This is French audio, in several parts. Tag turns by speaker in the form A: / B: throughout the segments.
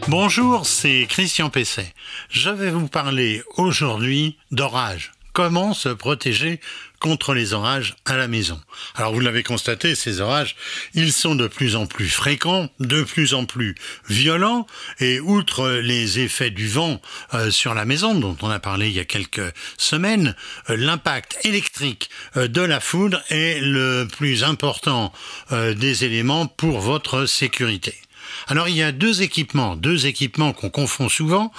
A: Bonjour, c'est Christian Pesset. Je vais vous parler aujourd'hui d'orages. Comment se protéger contre les orages à la maison? Alors vous l'avez constaté, ces orages, ils sont de plus en plus fréquents, de plus en plus violents, et outre les effets du vent sur la maison, dont on a parlé il y a quelques semaines, l'impact électrique de la foudre est le plus important des éléments pour votre sécurité. Alors il y a deux équipements qu'on confond souvent,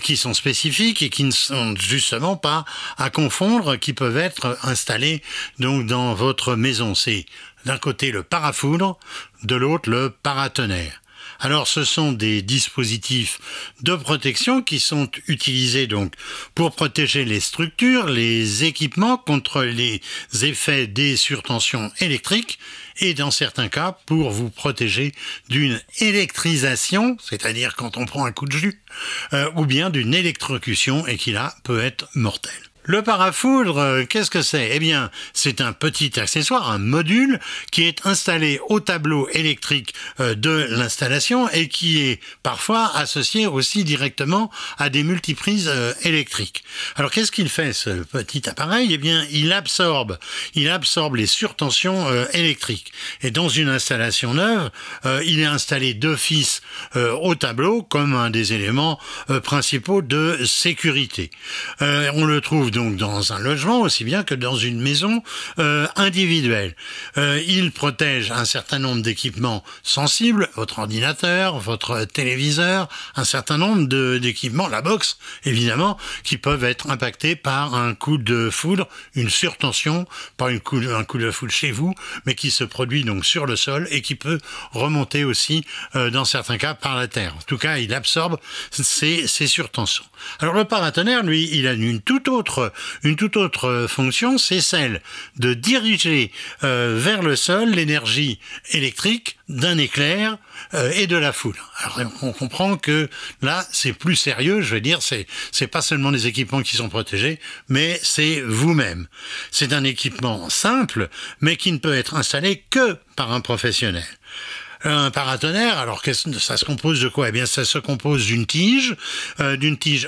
A: qui sont spécifiques et qui ne sont justement pas à confondre, qui peuvent être installés donc dans votre maison. C'est d'un côté le parafoudre, de l'autre le paratonnerre. Alors ce sont des dispositifs de protection qui sont utilisés donc pour protéger les structures, les équipements contre les effets des surtensions électriques et dans certains cas pour vous protéger d'une électrisation, c'est-à-dire quand on prend un coup de jus, ou bien d'une électrocution et qui là peut être mortelle. Le parafoudre, qu'est-ce que c'est? Eh bien, c'est un petit accessoire, un module qui est installé au tableau électrique de l'installation et qui est parfois associé aussi directement à des multiprises électriques. Alors, qu'est-ce qu'il fait, ce petit appareil? Eh bien, il absorbe les surtensions électriques. Et dans une installation neuve, il est installé d'office au tableau comme un des éléments principaux de sécurité. On le trouve donc dans un logement aussi bien que dans une maison individuelle. Il protège un certain nombre d'équipements sensibles, votre ordinateur, votre téléviseur, un certain nombre d'équipements, la box évidemment, qui peuvent être impactés par un coup de foudre, une surtension, pas un coup de foudre chez vous, mais qui se produit donc sur le sol et qui peut remonter aussi dans certains cas par la terre. En tout cas, il absorbe ces surtensions. Alors le paratonnerre, lui, il a une toute autre fonction, c'est celle de diriger vers le sol l'énergie électrique d'un éclair et de la foudre. Alors on comprend que là, c'est plus sérieux, je veux dire, c'est pas seulement les équipements qui sont protégés, mais c'est vous-même. C'est un équipement simple, mais qui ne peut être installé que par un professionnel. Un paratonnerre, alors ça se compose de quoi? Eh bien, ça se compose d'une tige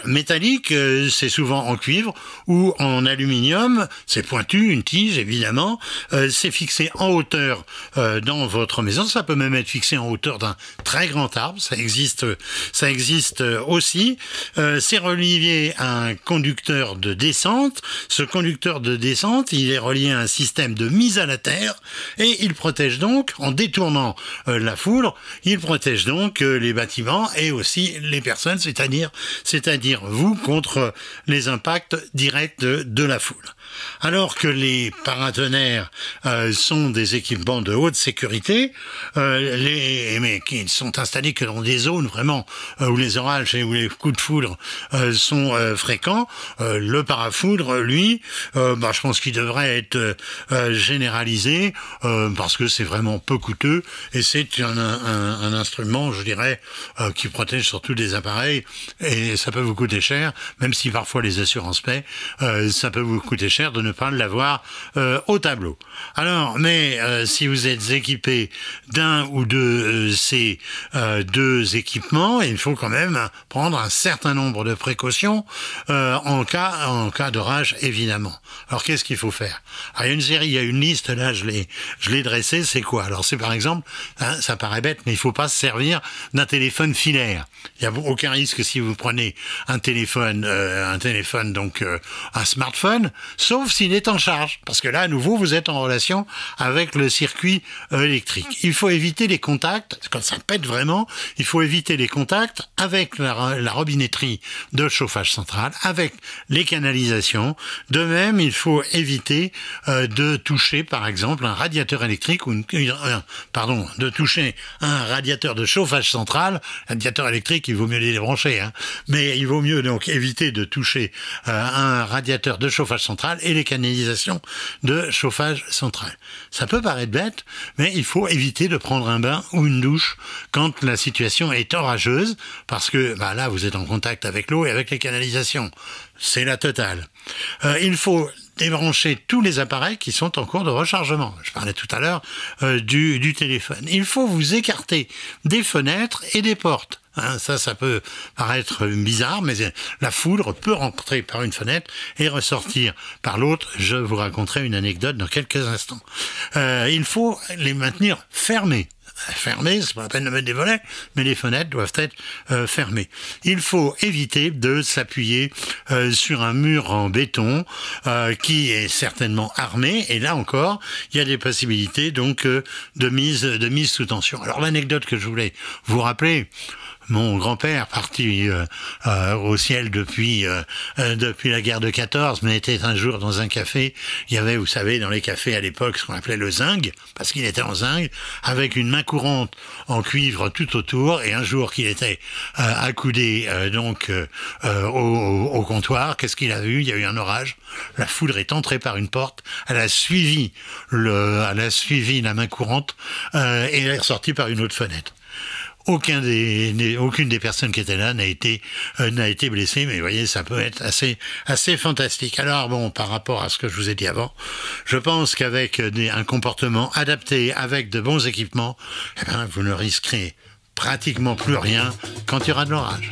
A: métallique, c'est souvent en cuivre ou en aluminium, c'est pointu, une tige évidemment, c'est fixé en hauteur dans votre maison, ça peut même être fixé en hauteur d'un très grand arbre, ça existe aussi, c'est relié à un conducteur de descente, ce conducteur de descente, il est relié à un système de mise à la terre et il protège donc, en détournant la foudre, il protège donc les bâtiments et aussi les personnes, c'est-à-dire vous, contre les impacts directs de la foudre. Alors que les paratonnerres sont des équipements de haute sécurité, mais qui sont installés que dans des zones vraiment où les orages et où les coups de foudre sont fréquents, le parafoudre, lui, je pense qu'il devrait être généralisé parce que c'est vraiment peu coûteux et c'est un instrument, je dirais, qui protège surtout des appareils et ça peut vous coûter cher, même si parfois les assurances paient, ça peut vous coûter cher de ne pas l'avoir au tableau. Alors, mais si vous êtes équipé d'un ou de ces deux équipements, il faut quand même prendre un certain nombre de précautions en cas d'orage, évidemment. Alors, qu'est-ce qu'il faut faire? Alors, il y a une liste, là, je l'ai dressée, c'est quoi? Alors, c'est par exemple, ça paraît bête, mais il ne faut pas se servir d'un téléphone filaire. Il n'y a aucun risque si vous prenez un téléphone, donc un smartphone, sauf s'il est en charge, parce que là, à nouveau, vous êtes en relation avec le circuit électrique. Il faut éviter les contacts, quand ça pète vraiment, il faut éviter les contacts avec la robinetterie de chauffage central, avec les canalisations. De même, il faut éviter de toucher, par exemple, un radiateur électrique ou de toucher un radiateur de chauffage central. Radiateur électrique, il vaut mieux les débrancher, mais il vaut mieux donc éviter de toucher un radiateur de chauffage central et les canalisations de chauffage central. Ça peut paraître bête, mais il faut éviter de prendre un bain ou une douche quand la situation est orageuse, parce que là, vous êtes en contact avec l'eau et avec les canalisations. C'est la totale. Il faut débrancher tous les appareils qui sont en cours de rechargement. Je parlais tout à l'heure du téléphone. Il faut vous écarter des fenêtres et des portes. Ça peut paraître bizarre, mais la foudre peut rentrer par une fenêtre et ressortir par l'autre. Je vous raconterai une anecdote dans quelques instants. Il faut les maintenir fermés. Fermés, c'est pas la peine de mettre des volets, mais les fenêtres doivent être fermées. Il faut éviter de s'appuyer sur un mur en béton qui est certainement armé, et là encore, il y a des possibilités donc de mise sous tension. Alors l'anecdote que je voulais vous rappeler, mon grand-père, parti au ciel depuis la guerre de 14, mais était un jour dans un café. Il y avait, vous savez, dans les cafés à l'époque, ce qu'on appelait le zinc, parce qu'il était en zinc, avec une main courante en cuivre tout autour. Et un jour qu'il était accoudé au comptoir, qu'est-ce qu'il a vu? Il y a eu un orage. La foudre est entrée par une porte. Elle a suivi la main courante et elle est ressortie par une autre fenêtre. Aucune des personnes qui étaient là n'a été blessée, mais vous voyez, ça peut être assez fantastique. Alors bon, par rapport à ce que je vous ai dit avant, je pense qu'avec un comportement adapté, avec de bons équipements, vous ne risquerez pratiquement plus rien quand il y aura de l'orage.